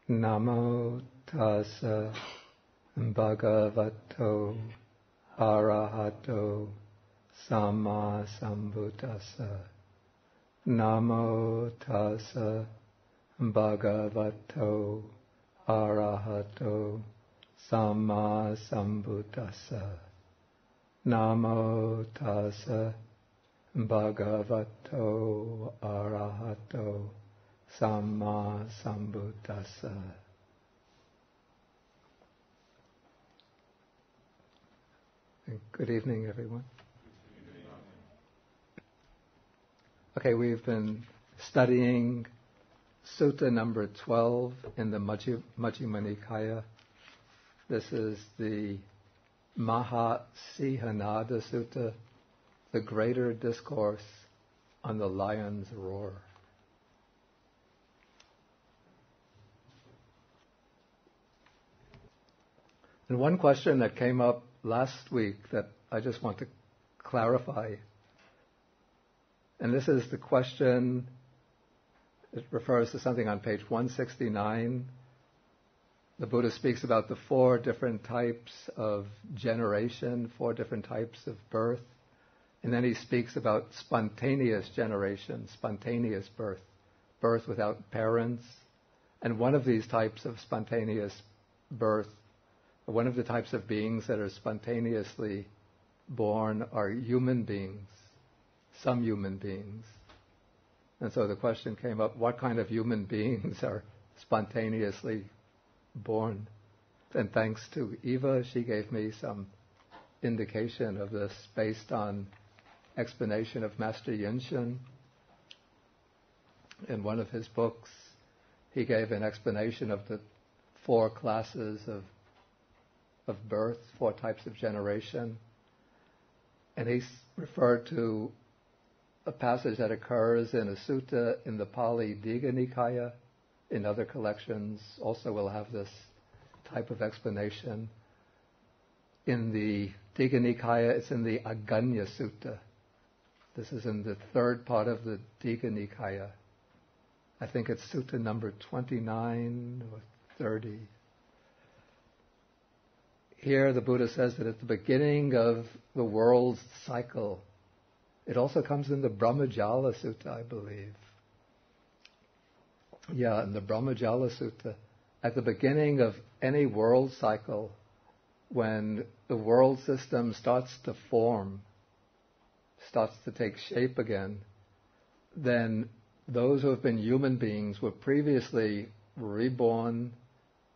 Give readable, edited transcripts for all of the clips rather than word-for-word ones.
Namo tassa bhagavato arahato samma sambuddhassa. Namo tassa bhagavato arahato samma sambuddhassa. Namo tassa bhagavato arahato samma sambuddhassa. Good evening, everyone. Okay, we've been studying Sutta number 12 in the Majjhima Nikaya. This is the Mahāsīhanāda Sutta, the greater discourse on the lion's roar. And one question that came up last week that I just want to clarify, and this is the question, it refers to something on page 169. The Buddha speaks about the 4 different types of generation, 4 different types of birth, and then he speaks about spontaneous generation, spontaneous birth, birth without parents. And one of these types of spontaneous birth, one of the types of beings that are spontaneously born are human beings, some human beings. And so the question came up, what kind of human beings are spontaneously born? And thanks to Eva, she gave me some indication of this based on explanation of Master Yinchen. In one of his books, he gave an explanation of the 4 classes of birth, 4 types of generation. And he referred to a passage that occurs in a sutta in the Pali Digha Nikaya. In other collections also will have this type of explanation. In the Digha Nikaya, it's in the Aganya Sutta. This is in the 3rd part of the Digha Nikaya. I think it's sutta number 29 or 30. Here the Buddha says that at the beginning of the world's cycle, it also comes in the Brahmajala Sutta, I believe. Yeah, in the Brahmajala Sutta, at the beginning of any world cycle, when the world system starts to form, starts to take shape again, then those who have been human beings were previously reborn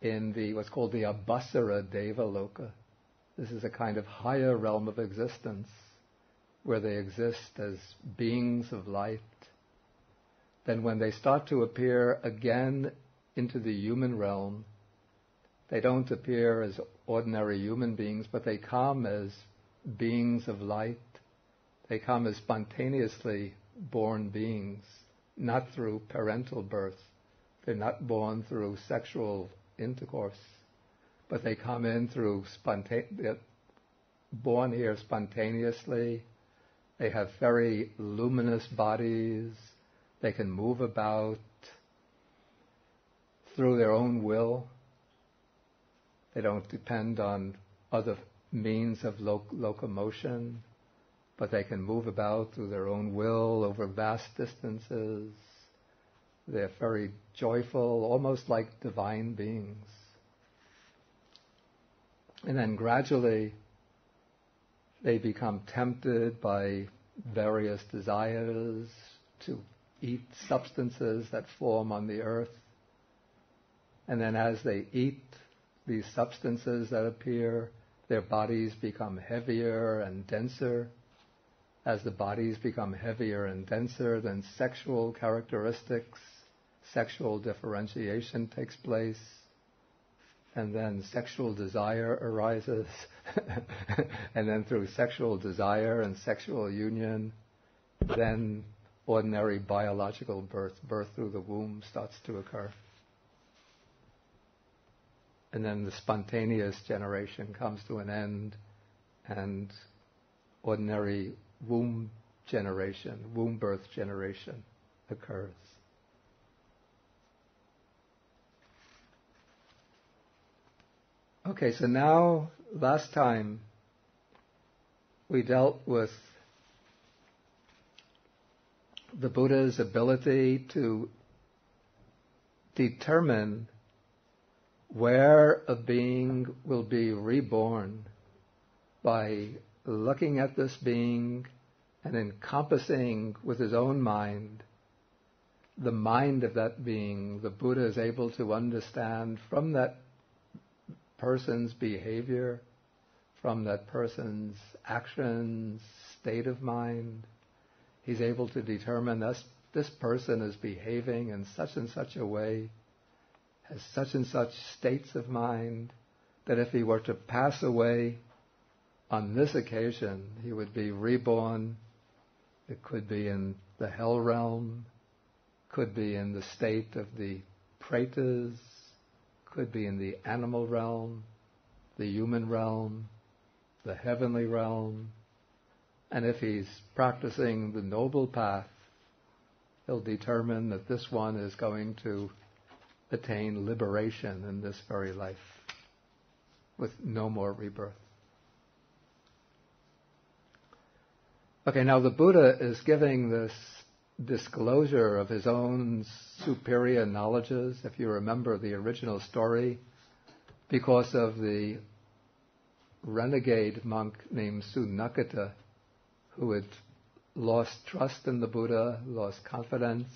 in the what's called the Abhasara Deva Loka. This is a kind of higher realm of existence where they exist as beings of light. Then when they start to appear again into the human realm, they don't appear as ordinary human beings, but they come as beings of light. They come as spontaneously born beings, not through parental birth. They're not born through sexual intercourse, but they come in through they're born here spontaneously. They have very luminous bodies. They can move about through their own will. They don't depend on other means of locomotion, but they can move about through their own will over vast distances. They're very joyful, almost like divine beings. And then gradually they become tempted by various desires to eat substances that form on the earth. And then as they eat these substances that appear, their bodies become heavier and denser. As the bodies become heavier and denser, then sexual characteristics, sexual differentiation takes place, and then sexual desire arises. And then through sexual desire and sexual union, then ordinary biological birth through the womb starts to occur. And then the spontaneous generation comes to an end, and ordinary womb birth generation occurs. Okay, so now, last time, we dealt with the Buddha's ability to determine where a being will be reborn by looking at this being and encompassing with his own mind the mind of that being. The Buddha is able to understand from that person's behavior, from that person's actions, state of mind. He's able to determine this person is behaving in such and such a way, has such and such states of mind, that if he were to pass away on this occasion, he would be reborn. It could be in the hell realm, could be in the state of the pretas, could be in the animal realm, the human realm, the heavenly realm. And if he's practicing the noble path, he'll determine that this one is going to attain liberation in this very life with no more rebirth. Okay, now the Buddha is giving this disclosure of his own superior knowledges, if you remember the original story, because of the renegade monk named Sunakata, who had lost trust in the Buddha, lost confidence,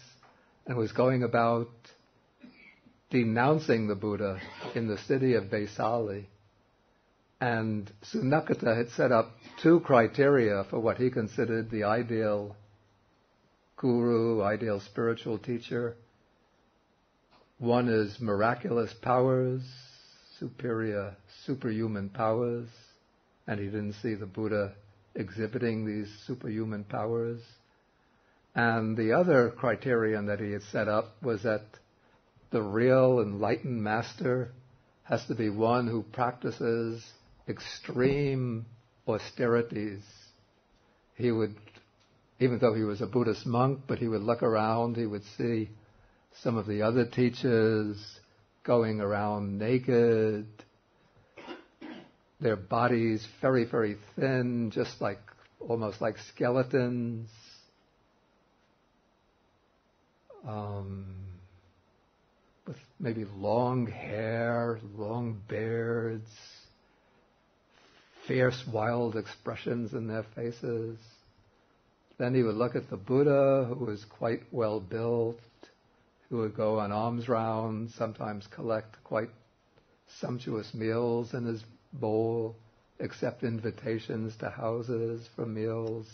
and was going about denouncing the Buddha in the city of Vesali. And Sunakata had set up 2 criteria for what he considered the ideal guru, ideal spiritual teacher. One is miraculous powers, superhuman powers, and he didn't see the Buddha exhibiting these superhuman powers. And the other criterion that he had set up was that the real enlightened master has to be one who practices extreme austerities. He would, even though he was a Buddhist monk, but he would look around, he would see some of the other teachers going around naked, their bodies very, very thin, just like, almost like skeletons. With maybe long hair, long beards, fierce, wild expressions in their faces. Then he would look at the Buddha, who was quite well built, who would go on alms rounds, sometimes collect quite sumptuous meals in his bowl, accept invitations to houses for meals.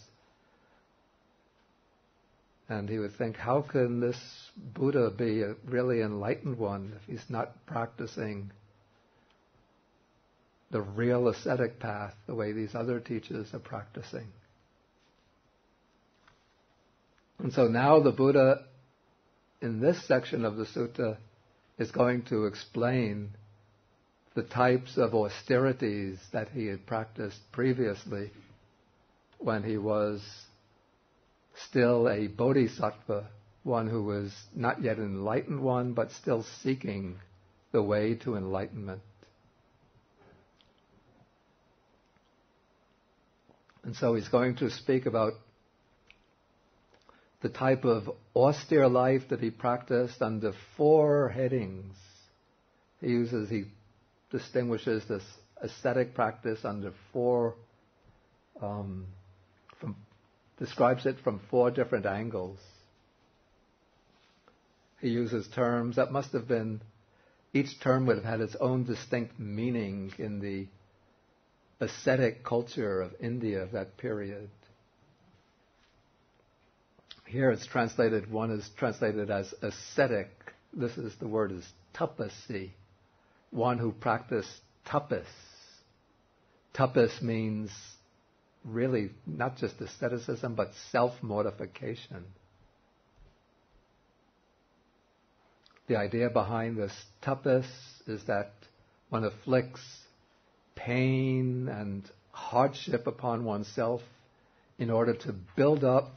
And he would think, how can this Buddha be a really enlightened one if he's not practicing the real ascetic path the way these other teachers are practicing? And so now the Buddha, in this section of the sutta, is going to explain the types of austerities that he had practiced previously when he was still a bodhisattva, one who was not yet an enlightened one, but still seeking the way to enlightenment. And so he's going to speak about the type of austere life that he practiced under 4 headings. He distinguishes this ascetic practice under 4, describes it from 4 different angles. He uses terms that must have been, each term would have had its own distinct meaning in the ascetic culture of India of that period. Here it's translated, one is translated as ascetic. The word is tapasi, one who practiced tapas. Tapas means really not just asceticism, but self-mortification. The idea behind this tapas is that one afflicts pain and hardship upon oneself in order to build up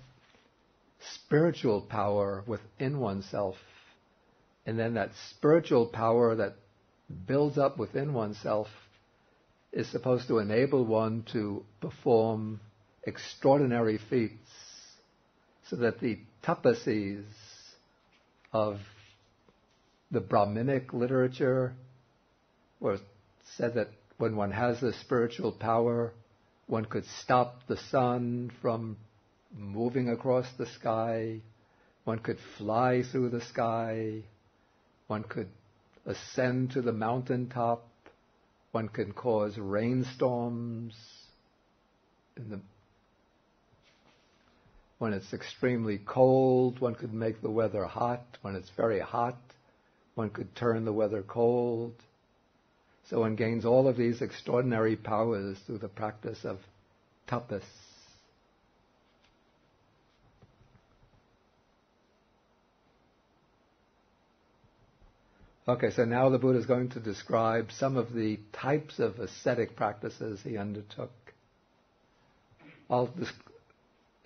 spiritual power within oneself. And then that spiritual power that builds up within oneself is supposed to enable one to perform extraordinary feats, so that the tapasis of the Brahminic literature were said that when one has this spiritual power, one could stop the sun from moving across the sky, one could fly through the sky, one could ascend to the mountaintop, one can cause rainstorms when it's extremely cold, one could make the weather hot. When it's very hot, one could turn the weather cold. So one gains all of these extraordinary powers through the practice of tapas. Okay, so now the Buddha is going to describe some of the types of ascetic practices he undertook. I'll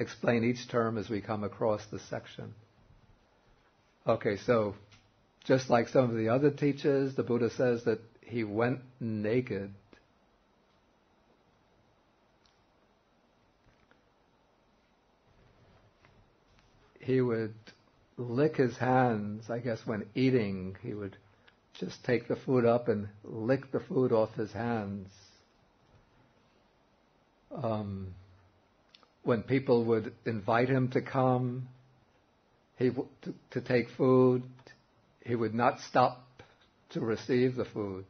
explain each term as we come across the section. Okay, so just like some of the other teachers, the Buddha says that he went naked. He would lick his hands, I guess when eating, he would just take the food up and lick the food off his hands. When people would invite him to come, to take food, he would not stop to receive the food.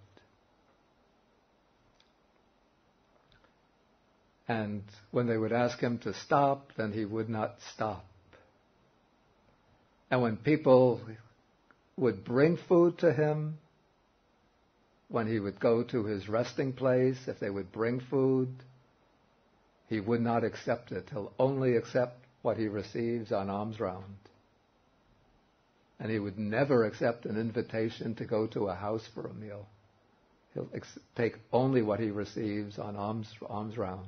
And when they would ask him to stop, then he would not stop. And when people would bring food to him, when he would go to his resting place, if they would bring food, he would not accept it. He'll only accept what he receives on alms round. And he would never accept an invitation to go to a house for a meal. He'll take only what he receives on alms round.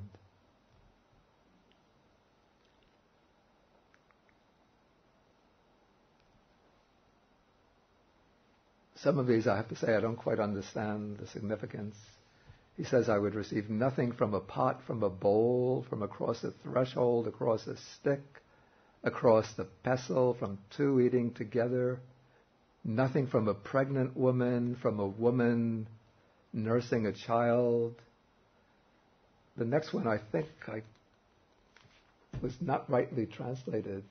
Some of these, I have to say, I don't quite understand the significance. He says, I would receive nothing from a pot, from a bowl, from across a threshold, across a stick, across the pestle, from two eating together, nothing from a pregnant woman, from a woman nursing a child. The next one, I think, was not rightly translated.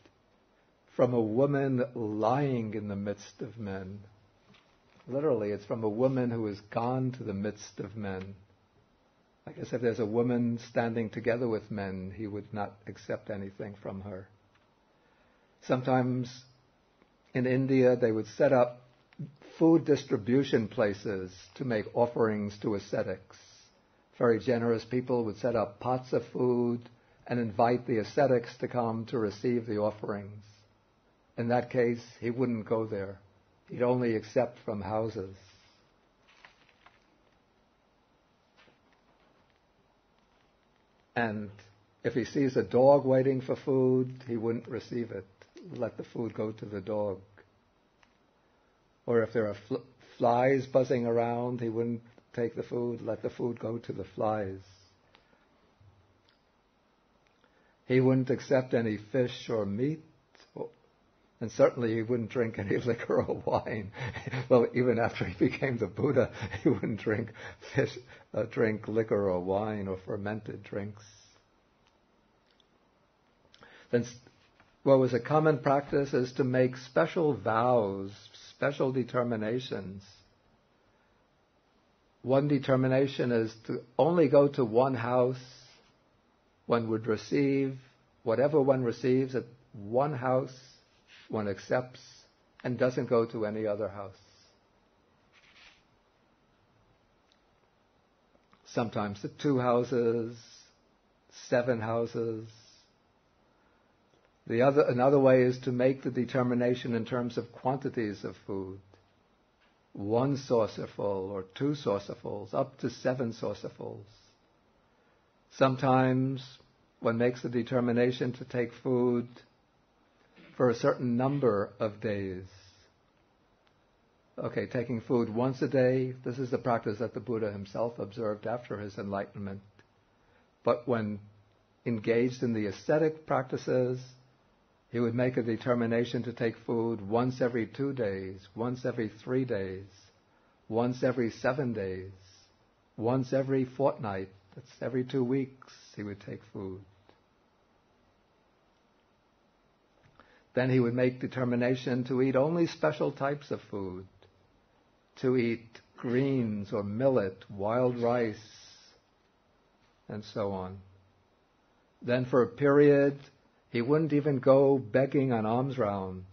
From a woman lying in the midst of men. Literally, it's from a woman who has gone to the midst of men. I guess if there's a woman standing together with men, he would not accept anything from her. Sometimes in India, they would set up food distribution places to make offerings to ascetics. Very generous people would set up pots of food and invite the ascetics to come to receive the offerings. In that case, he wouldn't go there. He'd only accept from houses. And if he sees a dog waiting for food, he wouldn't receive it. Let the food go to the dog. Or if there are flies buzzing around, he wouldn't take the food. Let the food go to the flies. He wouldn't accept any fish or meat. And certainly he wouldn't drink any liquor or wine. Well, even after he became the Buddha, he wouldn't drink liquor or wine or fermented drinks. Then what was a common practice is to make special vows, special determinations. One determination is to only go to one house. One would receive whatever one receives at one house. One accepts and doesn't go to any other house. Sometimes to 2 houses, 7 houses. Another way is to make the determination in terms of quantities of food. 1 saucerful or 2 saucerfuls, up to 7 saucerfuls. Sometimes one makes the determination to take food for a certain number of days. Okay, taking food once a day, this is the practice that the Buddha himself observed after his enlightenment. But when engaged in the ascetic practices, he would make a determination to take food once every 2 days, once every 3 days, once every 7 days, once every fortnight. That's every 2 weeks he would take food. Then he would make determination to eat only special types of food, to eat greens or millet, wild rice, and so on. Then for a period, he wouldn't even go begging on alms round,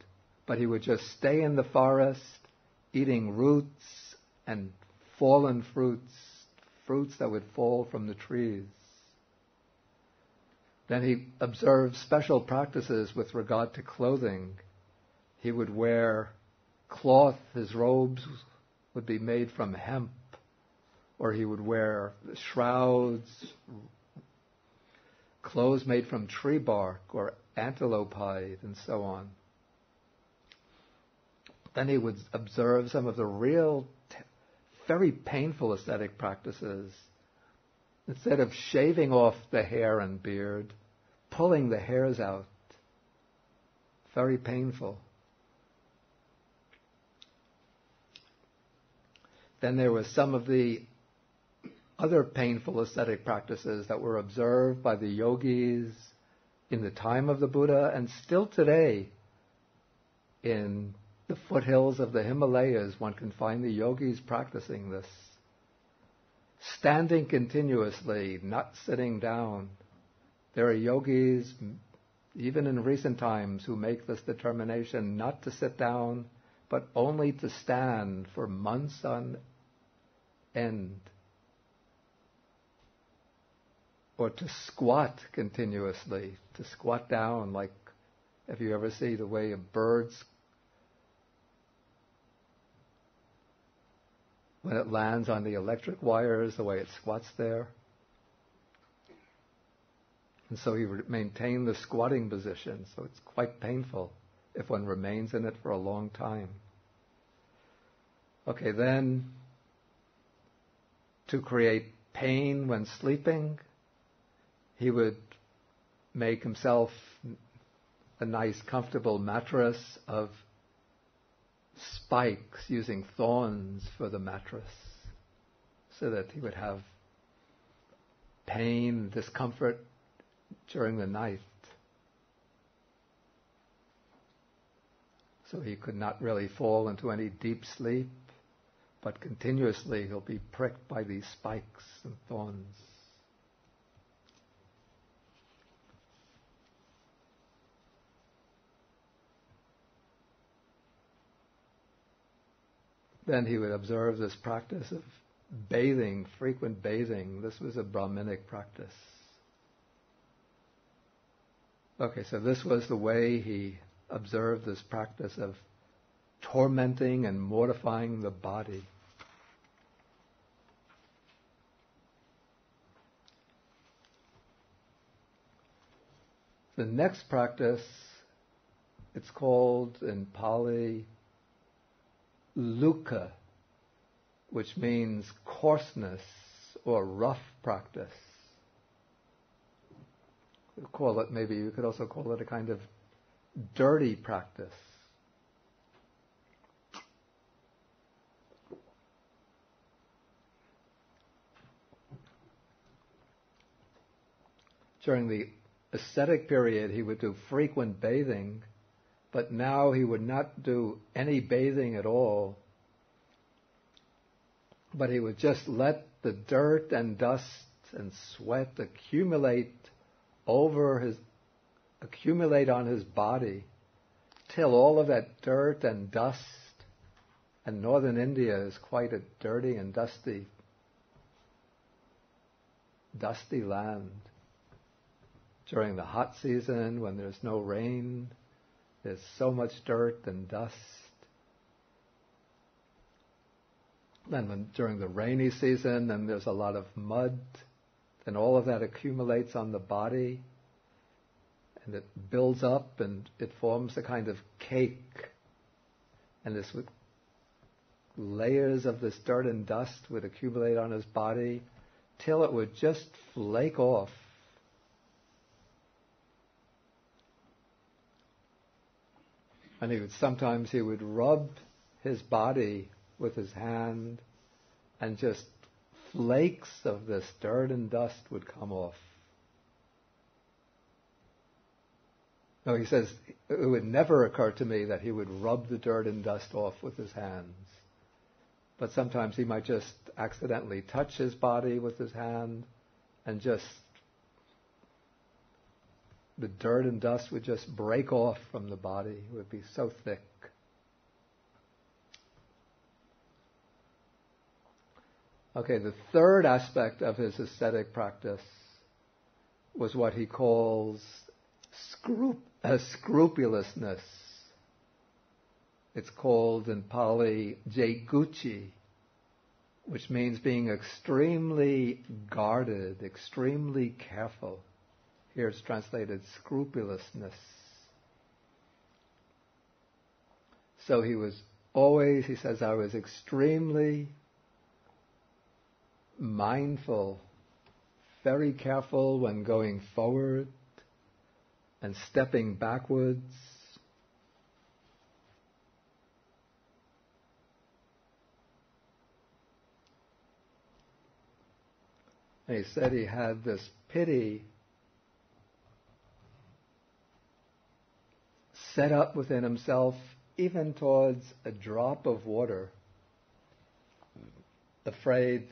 but he would just stay in the forest, eating roots and fallen fruits, fruits that would fall from the trees. Then he observed special practices with regard to clothing. He would wear cloth, his robes would be made from hemp, or he would wear shrouds, clothes made from tree bark or antelope hide, and so on. Then he would observe some of the real, very painful ascetic practices. Instead of shaving off the hair and beard, pulling the hairs out. Very painful. Then there were some of the other painful ascetic practices that were observed by the yogis in the time of the Buddha and still today in the foothills of the Himalayas. One can find the yogis practicing this. Standing continuously, not sitting down. There are yogis, even in recent times, who make this determination not to sit down, but only to stand for months on end. Or to squat continuously, to squat down, like if you ever see the way a bird's, when it lands on the electric wires, the way it squats there. And so he would maintain the squatting position, so it's quite painful if one remains in it for a long time. Okay, then to create pain when sleeping, he would make himself a nice, comfortable mattress of spikes, using thorns for the mattress, so that he would have pain, discomfort during the night. So he could not really fall into any deep sleep, but continuously he'll be pricked by these spikes and thorns. Then he would observe this practice of bathing, frequent bathing. This was a Brahminic practice. Okay, so this was the way he observed this practice of tormenting and mortifying the body. The next practice, it's called in Pali Luka, which means coarseness or rough practice. You call it, maybe you could also call it a kind of dirty practice. During the ascetic period, he would do frequent bathing, but now he would not do any bathing at all, but he would just let the dirt and dust and sweat accumulate on his body till all of that dirt and dust, and northern India is quite a dirty and dusty land. During the hot season, when there's no rain, there's so much dirt and dust. Then during the rainy season, then there's a lot of mud, and all of that accumulates on the body, and it builds up and it forms a kind of cake. And this would layers of this dirt and dust would accumulate on his body till it would just flake off. And sometimes he would rub his body with his hand, and just flakes of this dirt and dust would come off. No, he says, it would never occur to me that he would rub the dirt and dust off with his hands. But sometimes he might just accidentally touch his body with his hand, and just the dirt and dust would just break off from the body. It would be so thick. Okay, the third aspect of his ascetic practice was what he calls scrupulousness. It's called in Pali Jaiguchi, which means being extremely guarded, extremely careful. Here it's translated scrupulousness. So he was always, he says, I was extremely mindful, very careful when going forward and stepping backwards. And he said he had this pity set up within himself, even towards a drop of water, afraid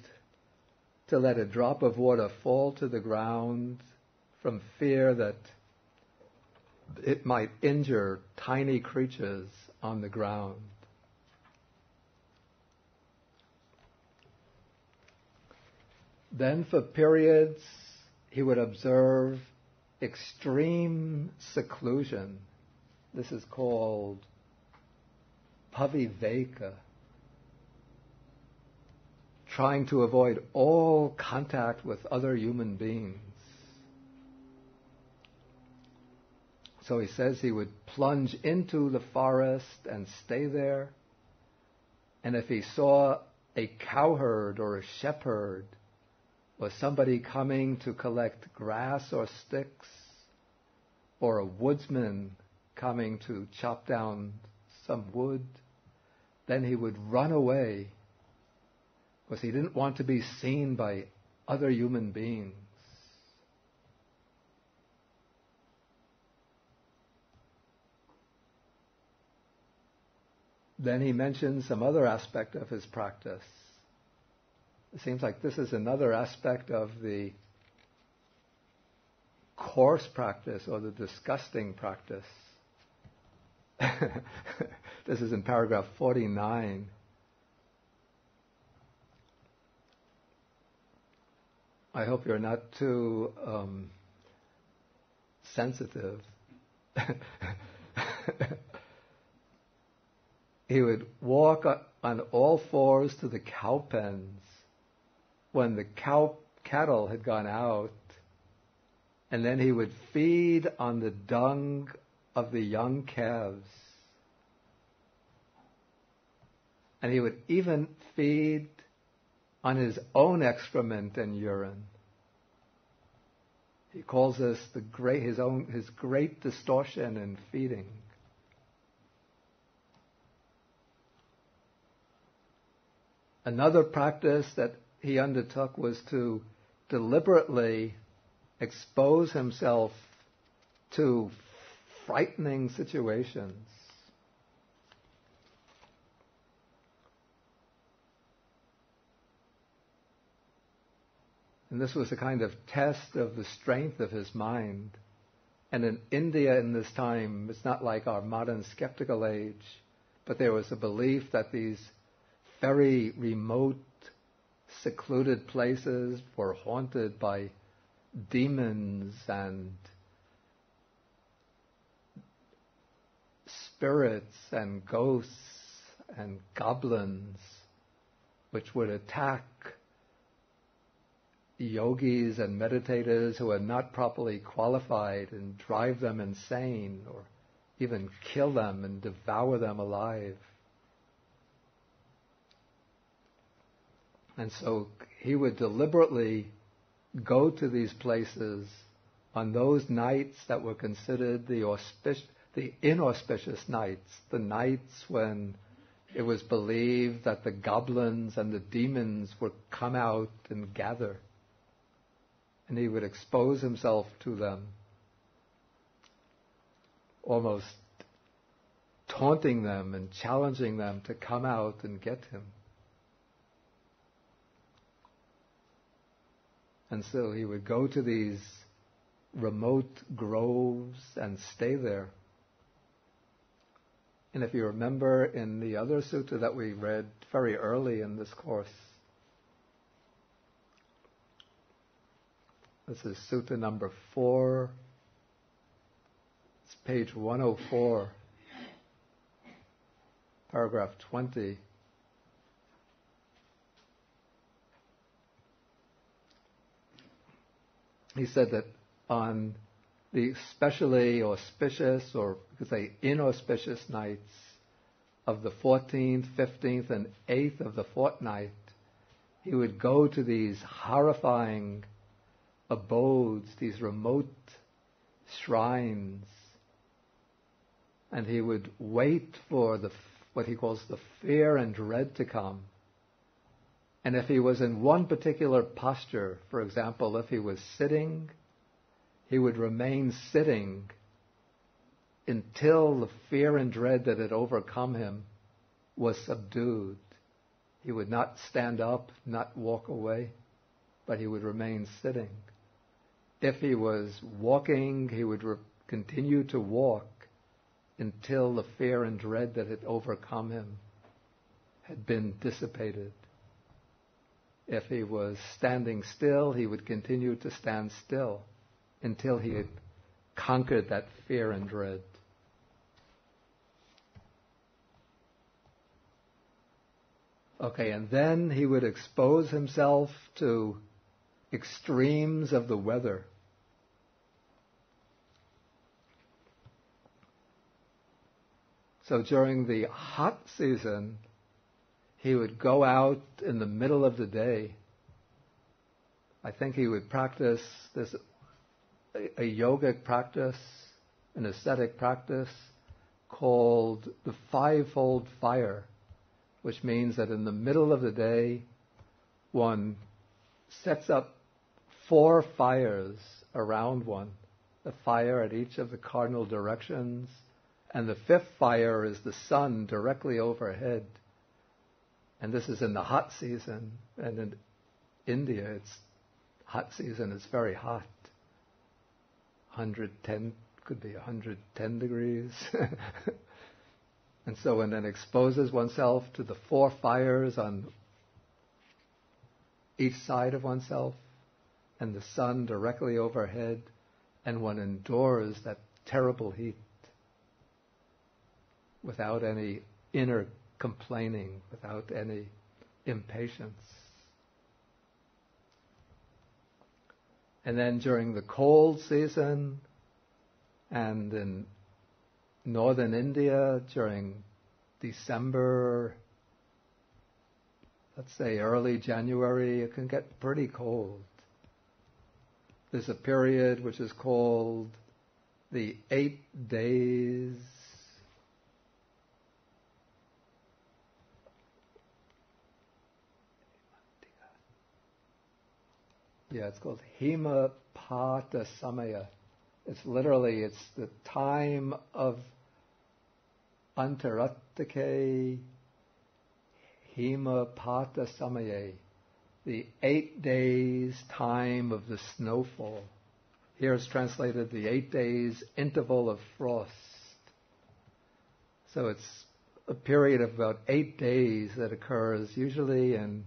to let a drop of water fall to the ground from fear that it might injure tiny creatures on the ground. Then for periods he would observe extreme seclusion. This is called paviveka, trying to avoid all contact with other human beings. So he says he would plunge into the forest and stay there. And if he saw a cowherd or a shepherd or somebody coming to collect grass or sticks, or a woodsman coming to chop down some wood, then he would run away, because he didn't want to be seen by other human beings. Then he mentions some other aspect of his practice. It seems like this is another aspect of the coarse practice or the disgusting practice. This is in paragraph 49. I hope you're not too sensitive. He would walk on all fours to the cow pens when the cattle had gone out, and then he would feed on the dung of the young calves. And he would even feed on his own excrement and urine. He calls this his great distortion in feeding. Another practice that he undertook was to deliberately expose himself to frightening situations. And this was a kind of test of the strength of his mind. And in India in this time, it's not like our modern skeptical age, but there was a belief that these very remote, secluded places were haunted by demons and spirits and ghosts and goblins, which would attack yogis and meditators who are not properly qualified and drive them insane, or even kill them and devour them alive. And so he would deliberately go to these places on those nights that were considered the inauspicious nights, the nights when it was believed that the goblins and the demons would come out and gather. And he would expose himself to them, almost taunting them and challenging them to come out and get him. And so he would go to these remote groves and stay there. And if you remember in the other sutta that we read very early in this course, this is sutta number 4, it's page 104, paragraph 20. He said that on the especially auspicious, or you could say inauspicious nights of the 14th, 15th, and 8th of the fortnight, he would go to these horrifying abodes, these remote shrines, and he would wait for what he calls the fear and dread to come. And if he was in one particular posture, for example, if he was sitting, he would remain sitting until the fear and dread that had overcome him was subdued. He would not stand up, not walk away, but he would remain sitting. If he was walking, he would continue to walk until the fear and dread that had overcome him had been dissipated. If he was standing still, he would continue to stand still until he had conquered that fear and dread. Okay, and then he would expose himself to extremes of the weather. So during the hot season, he would go out in the middle of the day. I think he would practice this, a yogic practice, an ascetic practice called the fivefold fire, which means that in the middle of the day, one sets up 4 fires around one, the fire at each of the cardinal directions, and the 5th fire is the sun directly overhead. And this is in the hot season, and in India, it's hot season, it's very hot. 110, could be 110 degrees. And so one then exposes oneself to the 4 fires on each side of oneself, and the sun directly overhead, and one endures that terrible heat without any inner complaining, without any impatience. And then during the cold season, and in northern India during December, let's say early January, it can get pretty cold. There's a period which is called the 8 days. Yeah, it's called Himapata Samaya. It's the time of Antaratake Himapata Samaya, the 8 days time of the snowfall. Here it's translated the 8 days interval of frost. So it's a period of about 8 days that occurs usually in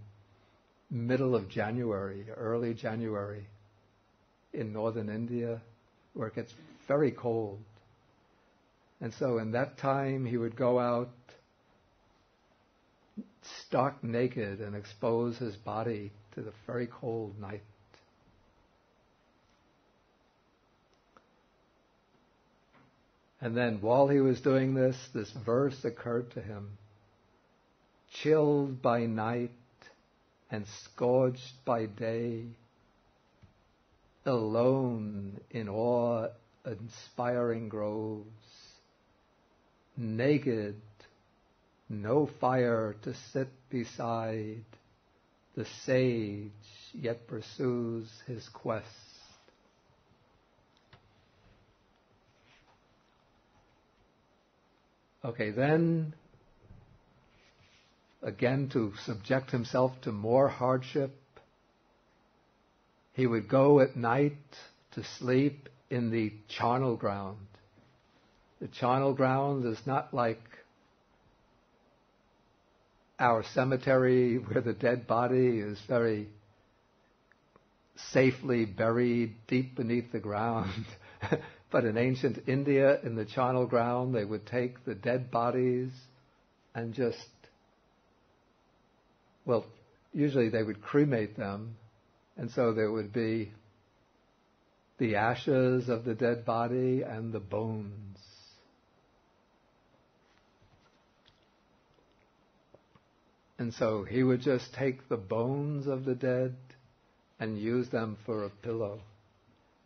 middle of January, early January in northern India, where it gets very cold. And so in that time he would go out stark naked and expose his body to the very cold night. And then while he was doing this verse occurred to him. Chilled by night, and scourged by day, alone in awe-inspiring groves, naked, no fire to sit beside, the sage yet pursues his quest. Okay, then, again, to subject himself to more hardship, he would go at night to sleep in the charnel ground. The charnel ground is not like our cemetery where the dead body is very safely buried deep beneath the ground. But in ancient India, in the charnel ground, they would take the dead bodies and usually they would cremate them, and so there would be the ashes of the dead body and the bones. And so he would just take the bones of the dead and use them for a pillow.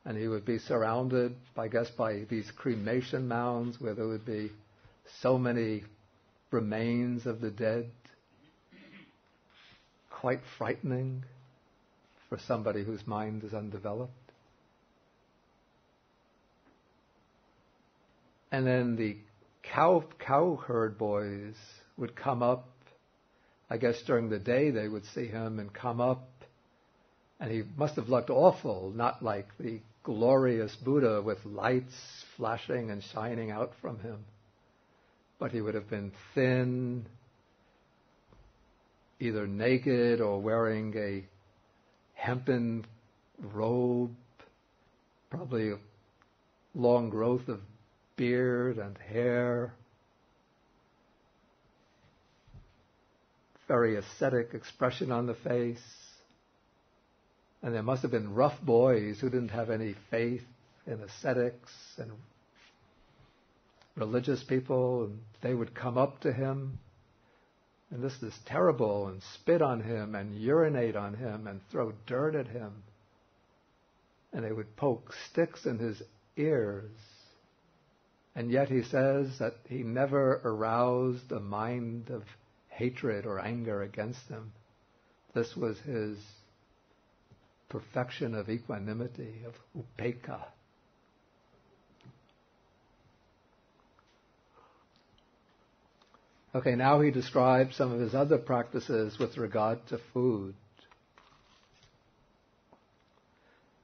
And he would be surrounded, I guess, by these cremation mounds where there would be so many remains of the dead. Quite frightening for somebody whose mind is undeveloped. And then the cow herd boys would come up. I guess during the day they would see him and come up, and he must have looked awful, not like the glorious Buddha with lights flashing and shining out from him. But he would have been thin, either naked or wearing a hempen robe, probably a long growth of beard and hair. Very ascetic expression on the face. And there must have been rough boys who didn't have any faith in ascetics and religious people, and they would come up to him, and this is terrible, and spit on him and urinate on him and throw dirt at him. And they would poke sticks in his ears. And yet he says that he never aroused a mind of hatred or anger against them. This was his perfection of equanimity, of upekkha. Okay, now he describes some of his other practices with regard to food.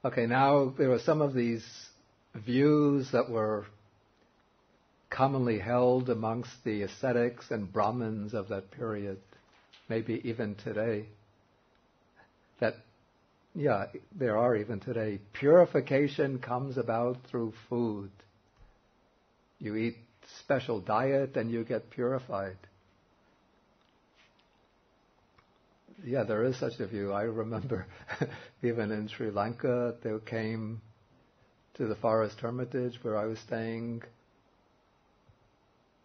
Okay, now there are some of these views that were commonly held amongst the ascetics and Brahmins of that period, maybe even today, there are even today. Purification comes about through food. You eat special diet and you get purified. Yeah, there is such a view. I remember even in Sri Lanka, they came to the forest hermitage where I was staying,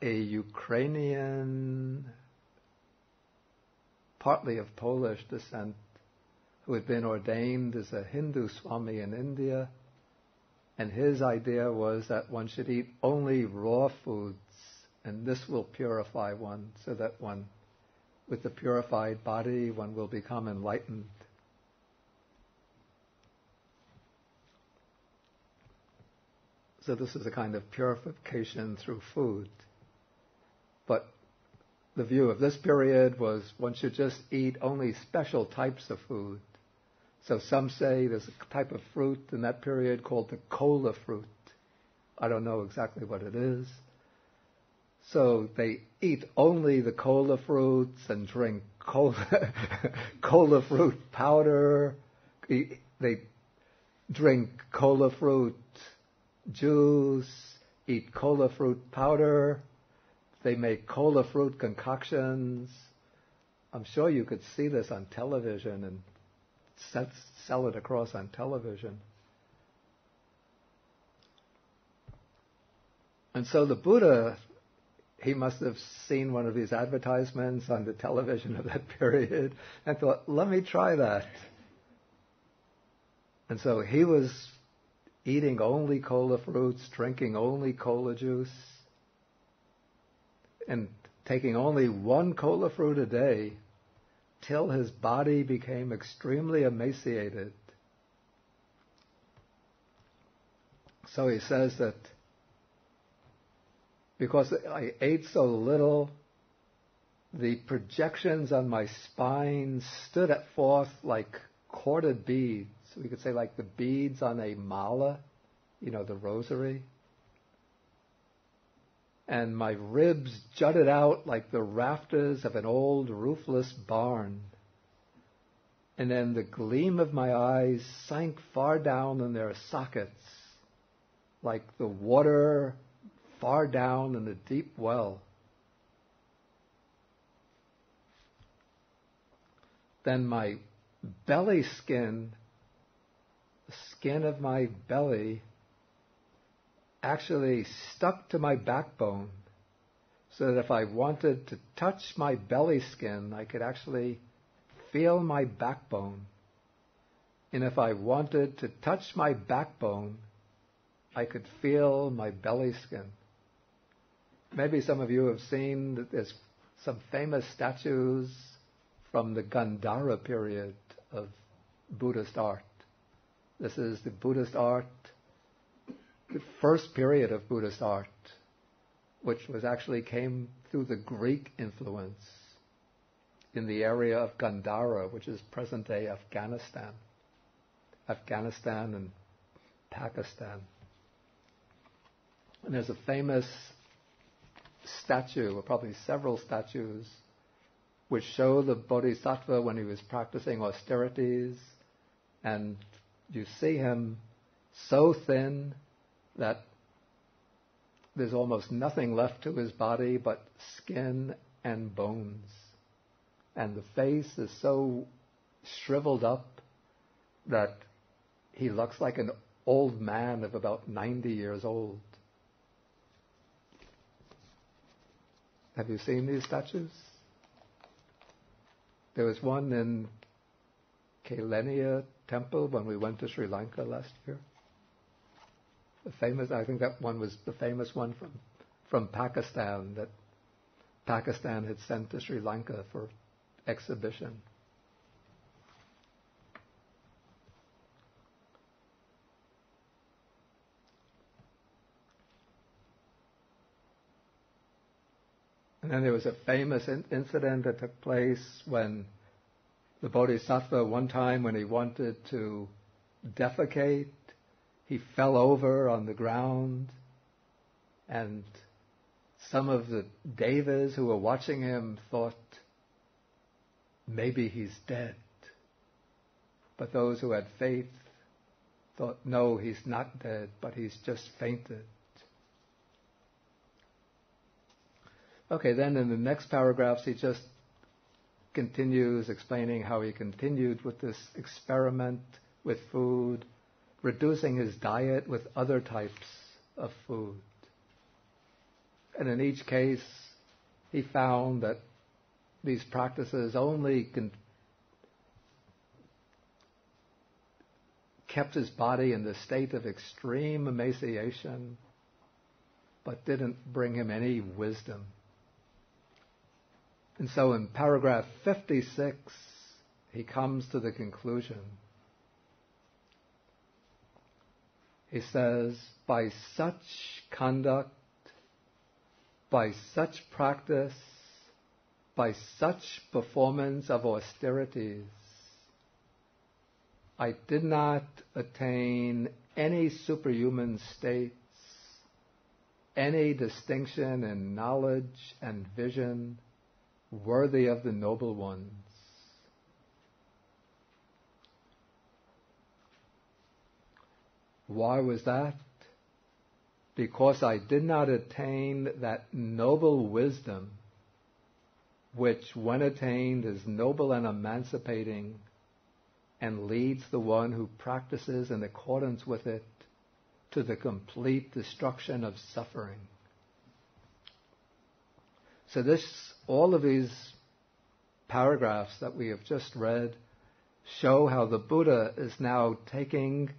a Ukrainian, partly of Polish descent, who had been ordained as a Hindu Swami in India, and his idea was that one should eat only raw foods, and this will purify one, so that one, with the purified body, one will become enlightened. So this is a kind of purification through food. But the view of this period was one should just eat only special types of food. So some say there's a type of fruit in that period called the cola fruit. I don't know exactly what it is. So they eat only the cola fruits and drink cola fruit powder. They drink cola fruit juice, eat cola fruit powder. They make cola fruit concoctions. I'm sure you could see this on television and sell it across on television. And so the Buddha, he must have seen one of these advertisements on the television of that period and thought, let me try that. And so he was eating only cola fruits, drinking only cola juice, and taking only one cola fruit a day till his body became extremely emaciated. So he says that because I ate so little, the projections on my spine stood forth like corded beads. We could say like the beads on a mala, the rosary. And my ribs jutted out like the rafters of an old roofless barn. And then the gleam of my eyes sank far down in their sockets, like the water far down in the deep well. Then my belly skin, the skin of my belly, actually stuck to my backbone, so that if I wanted to touch my belly skin, I could actually feel my backbone. And if I wanted to touch my backbone, I could feel my belly skin. Maybe some of you have seen that there's some famous statues from the Gandhara period of Buddhist art. This is the Buddhist art, the first period of Buddhist art, which was actually came through the Greek influence in the area of Gandhara, which is present-day Afghanistan and Pakistan. And there's a famous statue, or probably several statues, which show the Bodhisattva when he was practicing austerities, and you see him so thin that there's almost nothing left to his body but skin and bones. And the face is so shriveled up that he looks like an old man of about 90 years old. Have you seen these statues? There was one in Kailania Temple when we went to Sri Lanka last year. I think that one was the famous one from Pakistan, that Pakistan had sent to Sri Lanka for exhibition. And then there was a famous incident that took place when the Bodhisattva, one time when he wanted to defecate, he fell over on the ground, and some of the devas who were watching him thought, maybe he's dead. But those who had faith thought, no, he's not dead, but he's just fainted. Okay, then in the next paragraphs, he just continues explaining how he continued with this experiment with food, reducing his diet with other types of food. And in each case, he found that these practices only kept his body in the state of extreme emaciation, but didn't bring him any wisdom. And so in paragraph 56, he comes to the conclusion. He says, by such conduct, by such practice, by such performance of austerities, I did not attain any superhuman states, any distinction in knowledge and vision worthy of the noble ones. Why was that? Because I did not attain that noble wisdom which, when attained, is noble and emancipating and leads the one who practices in accordance with it to the complete destruction of suffering. So all of these paragraphs that we have just read show how the Buddha is now taking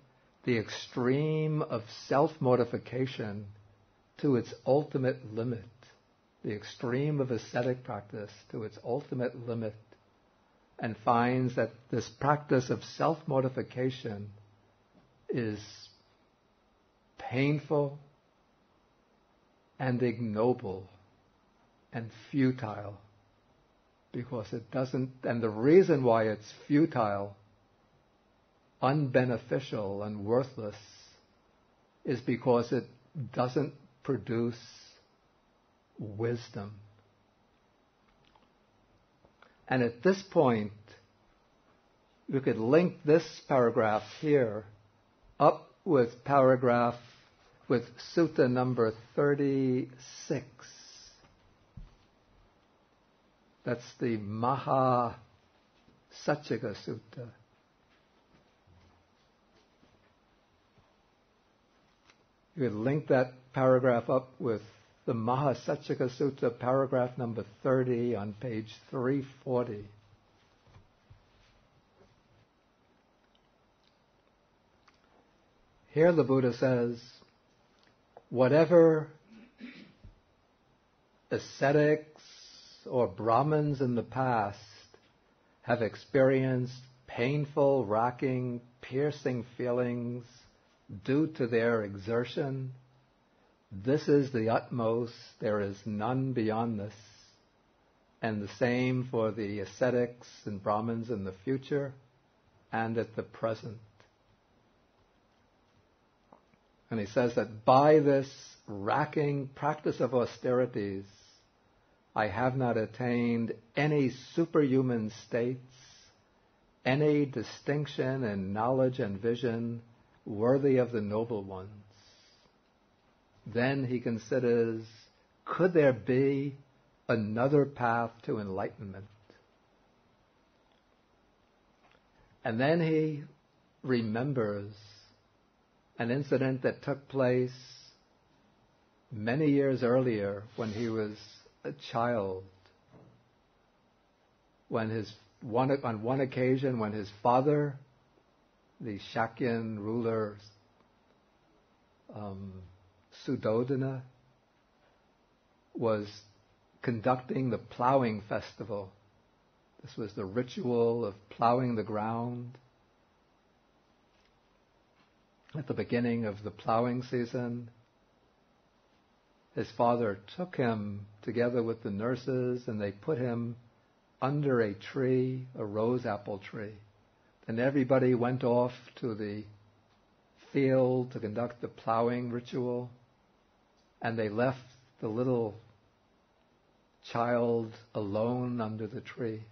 the extreme of self-mortification to its ultimate limit, the extreme of ascetic practice to its ultimate limit, and finds that this practice of self-mortification is painful and ignoble and futile, because it doesn't, and the reason why it's futile, unbeneficial, and worthless is because it doesn't produce wisdom. And at this point, you could link this paragraph here up with Sutta number 36. That's the Mahāsīhanāda Sutta. You could link that paragraph up with the Mahāsīhanāda Sutta, paragraph number 30 on page 340. Here the Buddha says, whatever ascetics or Brahmins in the past have experienced painful, racking, piercing feelings due to their exertion, this is the utmost, there is none beyond this. And the same for the ascetics and Brahmins in the future and at the present. And he says that by this racking practice of austerities, I have not attained any superhuman states, any distinction in knowledge and vision worthy of the noble ones. Then he considers, could there be another path to enlightenment? And then he remembers an incident that took place many years earlier when he was a child, when on one occasion when his father, the Shakyan ruler Suddhodana, was conducting the plowing festival. This was the ritual of plowing the ground at the beginning of the plowing season. His father took him together with the nurses and they put him under a tree, a rose apple tree. And everybody went off to the field to conduct the plowing ritual, and they left the little child alone under the tree.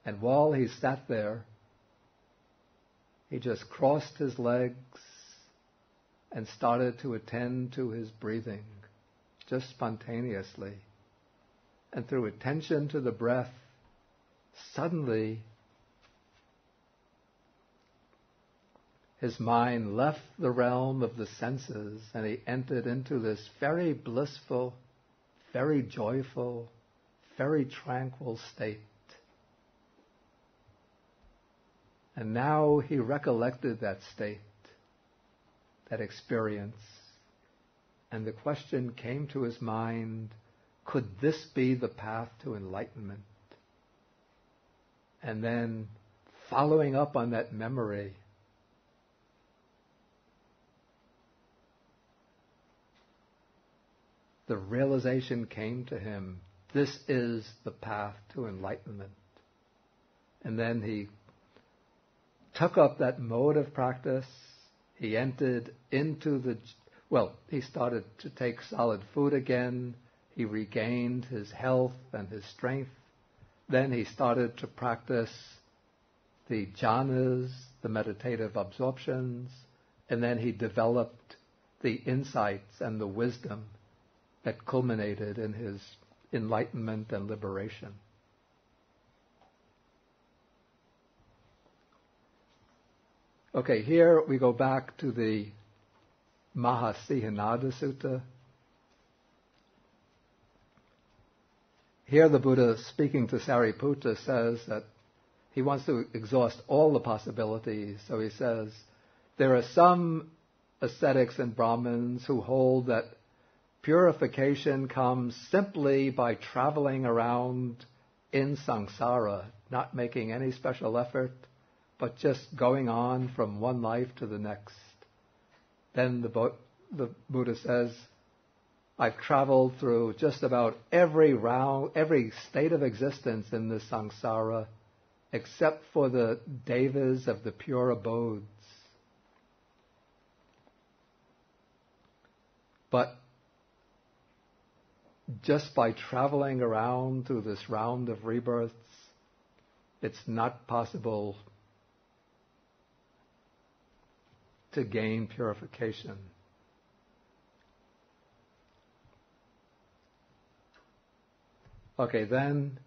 And while he sat there, he just crossed his legs and started to attend to his breathing, just spontaneously. And through attention to the breath, suddenly his mind left the realm of the senses and he entered into this very blissful, very joyful, very tranquil state. And now he recollected that state, that experience, and the question came to his mind, could this be the path to enlightenment? And then, following up on that memory, the realization came to him, this is the path to enlightenment. And then he took up that mode of practice. He entered into he started to take solid food again. He regained his health and his strength. Then he started to practice the jhanas, the meditative absorptions, and then he developed the insights and the wisdom that culminated in his enlightenment and liberation. Okay, here we go back to the Mahāsīhanāda Sutta. here the Buddha, speaking to Sariputta, says that he wants to exhaust all the possibilities. So he says, there are some ascetics and Brahmins who hold that purification comes simply by traveling around in samsara, not making any special effort, but just going on from one life to the next. Then the Buddha says, I've traveled through just about every state of existence in this samsara, except for the devas of the pure abodes. But just by traveling around through this round of rebirths, it's not possible to gain purification. Okay, then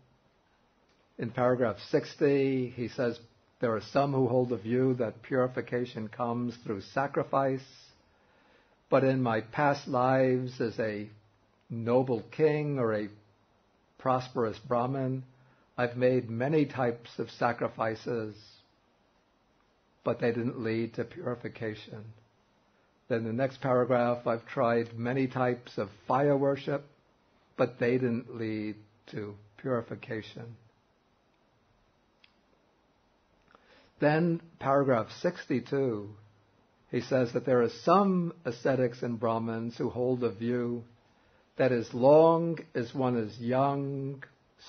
in paragraph 60, he says, there are some who hold the view that purification comes through sacrifice, but in my past lives as a noble king or a prosperous Brahmin, I've made many types of sacrifices, but they didn't lead to purification. Then the next paragraph, I've tried many types of fire worship, but they didn't lead to purification. Then paragraph 62, he says that there are some ascetics and Brahmins who hold the view that as long as one is young,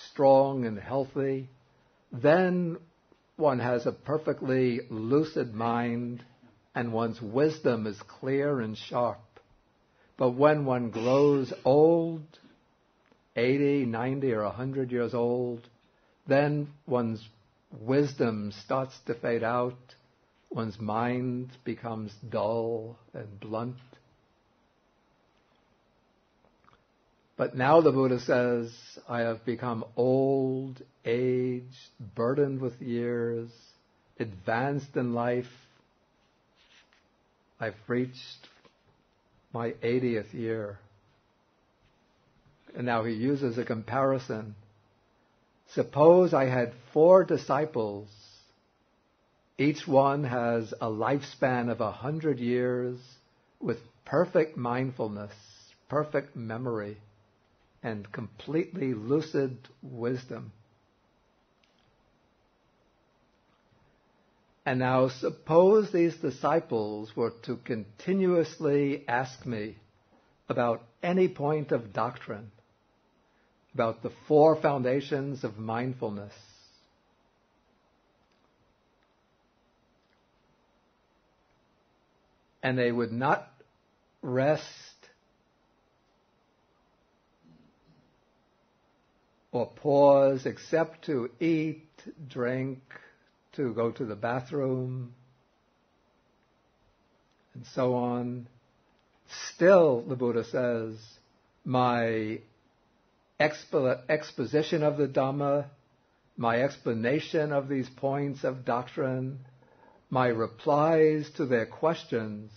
strong, and healthy, then one has a perfectly lucid mind and one's wisdom is clear and sharp. But when one grows old, 80, 90, or 100 years old, then one's wisdom starts to fade out, one's mind becomes dull and blunt. But now the Buddha says, I have become old, aged, burdened with years, advanced in life. I've reached my 80th year. And now he uses a comparison. Suppose I had 4 disciples. Each one has a lifespan of 100 years with perfect mindfulness, perfect memory, and completely lucid wisdom. And now suppose these disciples were to continuously ask me about any point of doctrine, about the 4 foundations of mindfulness. And they would not rest or pause except to eat, drink, to go to the bathroom, and so on. Still, the Buddha says, my exposition of the Dhamma, my explanation of these points of doctrine, my replies to their questions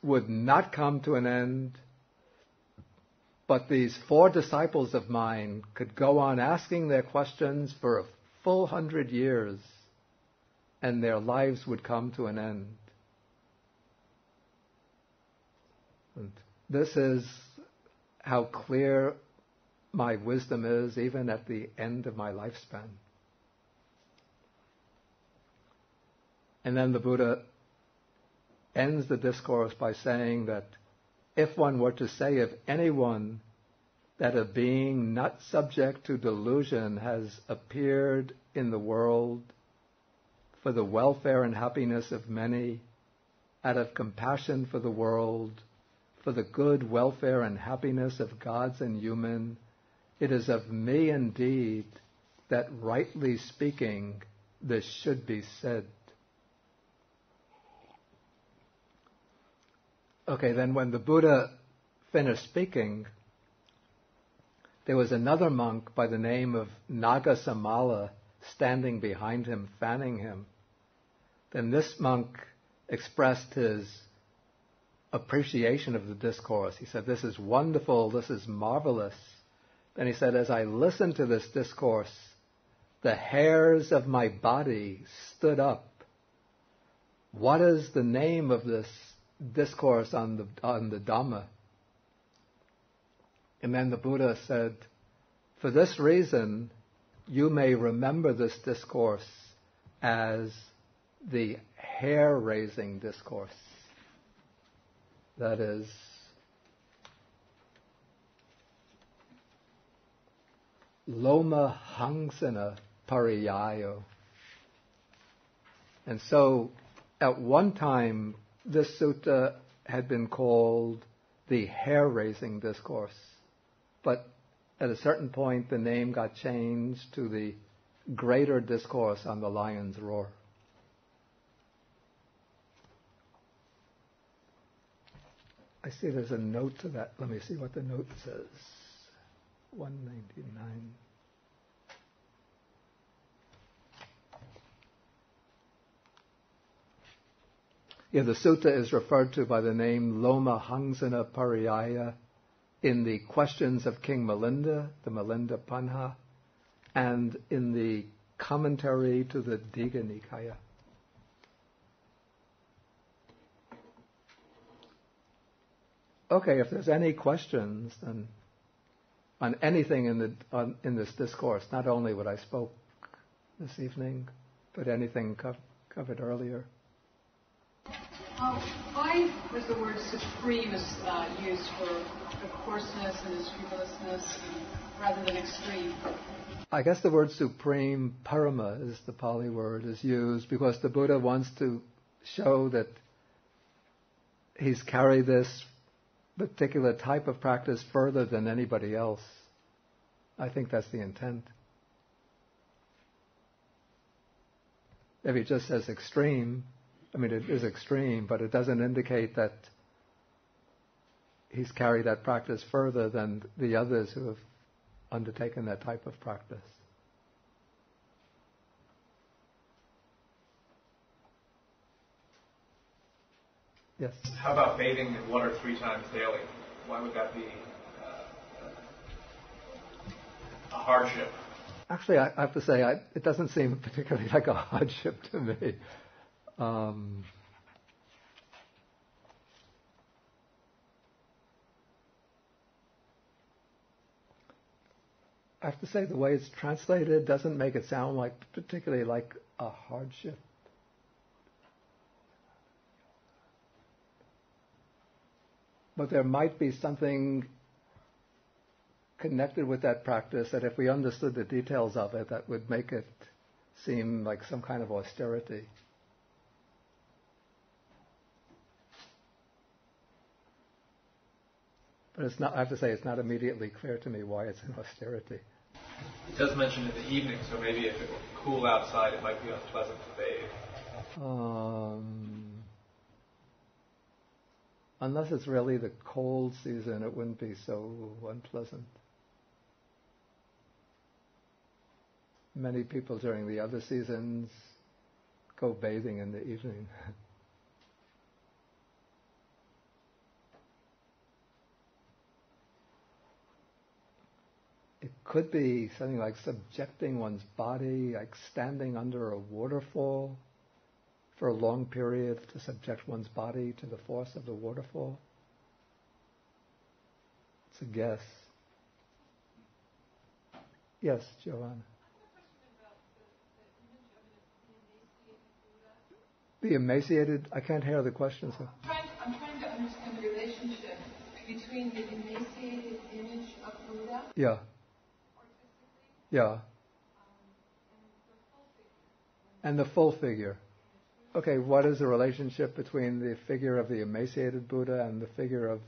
would not come to an end, but these 4 disciples of mine could go on asking their questions for a full 100 years, and their lives would come to an end. And this is how clear my wisdom is, even at the end of my lifespan. And then the Buddha ends the discourse by saying that if one were to say of anyone that a being not subject to delusion has appeared in the world for the welfare and happiness of many, out of compassion for the world, for the good welfare and happiness of gods and human, it is of me indeed that, rightly speaking, this should be said. Okay, then when the Buddha finished speaking, there was another monk by the name of Nagasamala standing behind him, fanning him. Then this monk expressed his appreciation of the discourse. He said, "This is wonderful, this is marvelous. And he said, as I listened to this discourse, the hairs of my body stood up. What is the name of this discourse on the Dhamma? And then the Buddha said, for this reason, you may remember this discourse as the hair-raising discourse. That is, Loma Hangsana Pariyayo. And so, at one time, this sutta had been called the hair-raising discourse. But at a certain point, the name got changed to the greater discourse on the lion's roar. I see there's a note to that. Let me see what the note says. 199. Yeah, the sutta is referred to by the name Loma Hangsana Pariyaya in the Questions of King Milinda, the Milinda Panha, and in the commentary to the Digha Nikaya. Okay, if there's any questions then on anything in this discourse, not only what I spoke this evening, but anything covered earlier. Why was the word supreme used for the coarseness and the scrupulousness rather than extreme? I guess the word supreme, parama is the Pali word, is used because the Buddha wants to show that he's carried this particular type of practice further than anybody else. I think that's the intent. If he just says extreme, I mean, it is extreme, but it doesn't indicate that he's carried that practice further than the others who have undertaken that type of practice. Yes? How about bathing in water 3 times daily? Why would that be a hardship? Actually, I have to say, it doesn't seem particularly like a hardship to me. I have to say the way it's translated doesn't make it sound like particularly like a hardship. But there might be something connected with that practice that if we understood the details of it, that would make it seem like some kind of austerity. But it's not, I have to say, it's not immediately clear to me why it's an austerity. It does mention in the evening, so maybe if it were cool outside, it might be unpleasant to bathe. Unless it's really the cold season, it wouldn't be so unpleasant. Many people during the other seasons go bathing in the evening. It could be something like subjecting one's body, like standing under a waterfall for a long period to subject one's body to the force of the waterfall. It's a guess. Yes, Joanna. The emaciated, I can't hear the question. So. I'm trying to understand the relationship between the emaciated image of Buddha. Yeah. Yeah. And the full figure. Okay, what is the relationship between the figure of the emaciated Buddha and the figure of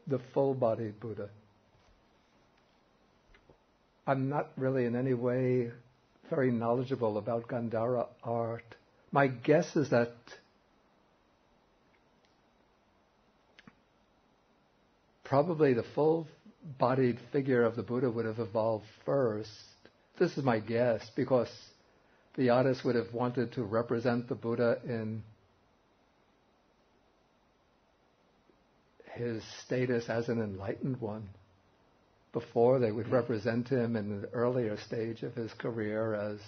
the full-bodied Buddha? I'm not really in any way very knowledgeable about Gandhara art. My guess is that probably the full-bodied figure of the Buddha would have evolved first. This is my guess, because the artist would have wanted to represent the Buddha in his status as an enlightened one. before. They would represent him in the earlier stage of his career as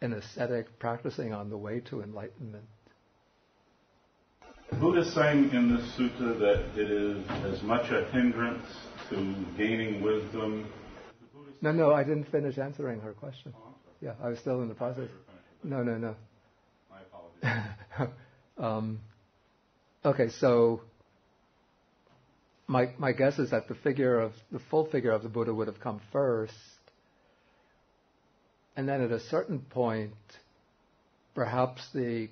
an ascetic practicing on the way to enlightenment. The Buddha is saying in this sutta that it is as much a hindrance to gaining wisdom. No, I didn't finish answering her question. Oh, yeah, I was still in the process. No. My apologies. Okay, so my guess is that the full figure of the Buddha would have come first, and then at a certain point, perhaps the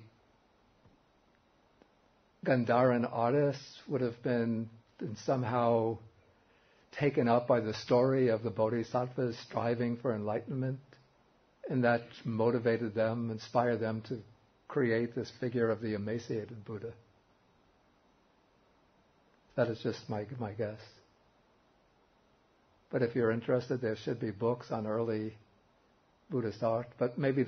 Gandharan artists would have been somehow taken up by the story of the bodhisattvas striving for enlightenment, and that motivated them, inspired them to create this figure of the emaciated Buddha. That is just my guess. But if you're interested, there should be books on early Buddhist art, but maybe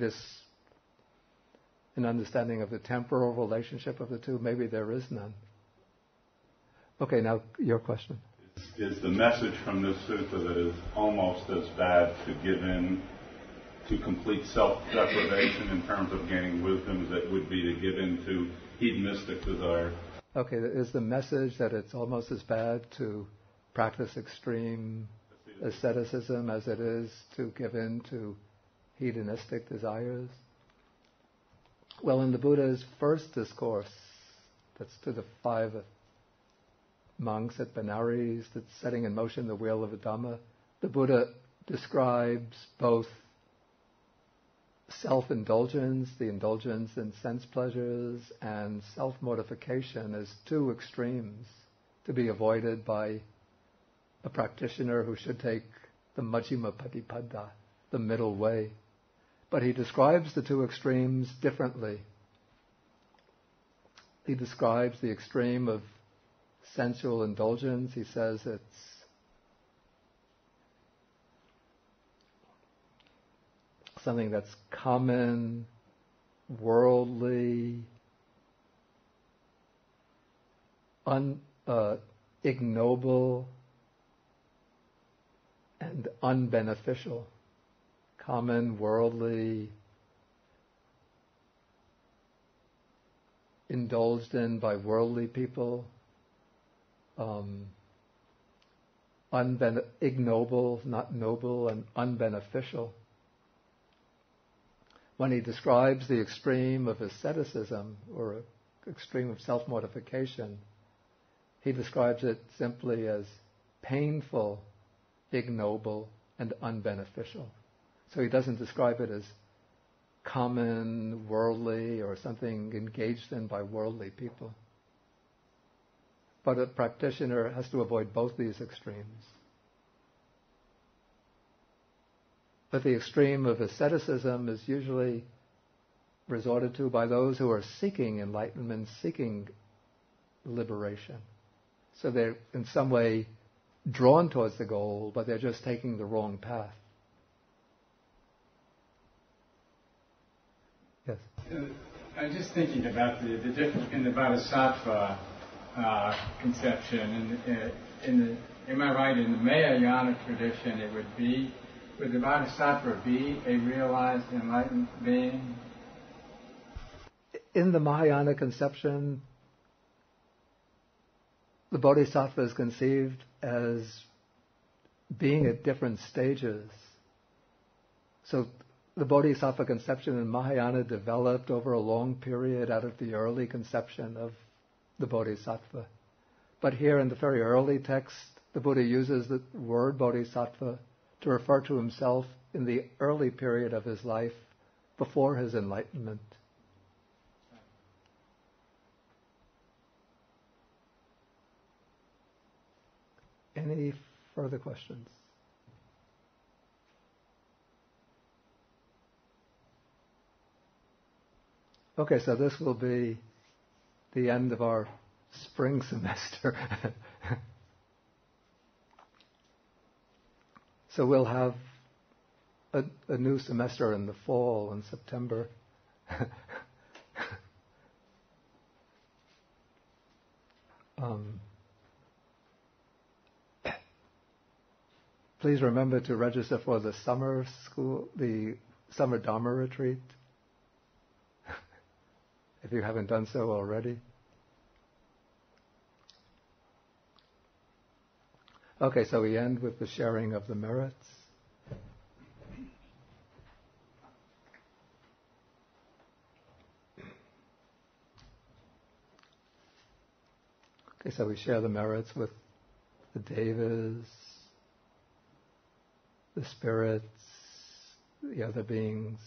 an understanding of the temporal relationship of the two, maybe there is none. Okay, now your question. Is the message from this sutta that is almost as bad to give in to complete self-deprivation in terms of gaining wisdom as it would be to give in to hedonistic desire? Okay, is the message that it's almost as bad to practice extreme asceticism as it is to give in to hedonistic desires? Well, in the Buddha's first discourse, that's to the 5 monks at Benares, that's setting in motion the wheel of the Dhamma, the Buddha describes both self-indulgence, the indulgence in sense pleasures, and self-mortification as two extremes to be avoided by a practitioner who should take the Majjhima Patipada, the middle way. But he describes the two extremes differently. He describes the extreme of sensual indulgence. He says it's something that's common, worldly, ignoble, and unbeneficial. Common, worldly, indulged in by worldly people, ignoble, not noble, and unbeneficial. When he describes the extreme of asceticism or extreme of self-mortification, he describes it simply as painful, ignoble, and unbeneficial. So he doesn't describe it as common, worldly, or something engaged in by worldly people. But a practitioner has to avoid both these extremes. But the extreme of asceticism is usually resorted to by those who are seeking enlightenment, seeking liberation. So they're in some way drawn towards the goal, but they're just taking the wrong path. Yes? I'm just thinking about the difference in the Bodhisattva conception. Am I right, in the Mahāyāna tradition, would the Bodhisattva be a realized enlightened being? In the Mahāyāna conception, the Bodhisattva is conceived as being at different stages. So the Bodhisattva conception in Mahāyāna developed over a long period out of the early conception of the Bodhisattva. But here in the very early text, the Buddha uses the word Bodhisattva to refer to himself in the early period of his life before his enlightenment. Any further questions? Okay, so this will be the end of our spring semester. So we'll have a new semester in the fall, in September. please remember to register for the summer school, the summer Dhamma retreat, if you haven't done so already. Okay, so we end with the sharing of the merits. Okay, so we share the merits with the devas, the spirits, the other beings,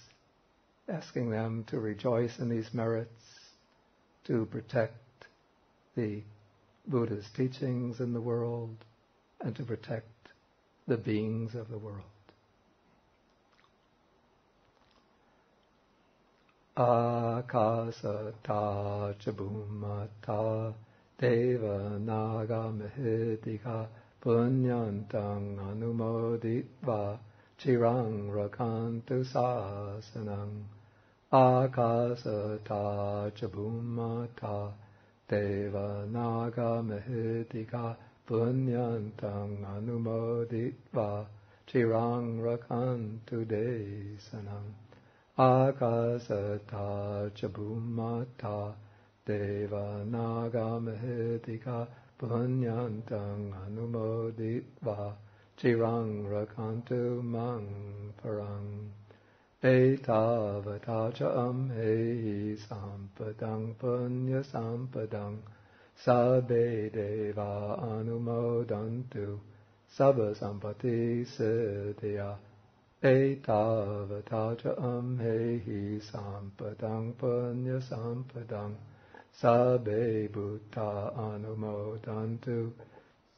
asking them to rejoice in these merits, to protect the Buddha's teachings in the world, and to protect the beings of the world. Akasata chabhumata deva naga mahedika punyantang anumoditva chirang rakantu sasanang. Akasata chabhumata deva naga mahedika punyantang anumoditva chirang rakantu desanam. Akasata chabhumata deva naga mahedika punyantang anumoditva chirang rakantu mang parang. Etavata cha amhehi sampadang punya sampadang sabbe deva anumodantu sabba sampati siddhya. Etavata cha amhehi sampadang punya sampadang sabbe bhutta anumodantu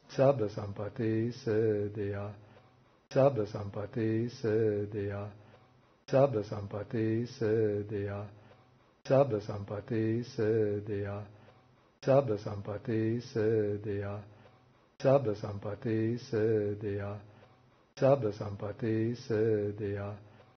sabba sampati siddhya. Sabba sampati siddhya. Sabba sampati siddhya. Sabba sampati siddhya. Sabba sampati siddhya. Sabba sampati siddhya. Sabba sampati siddhya.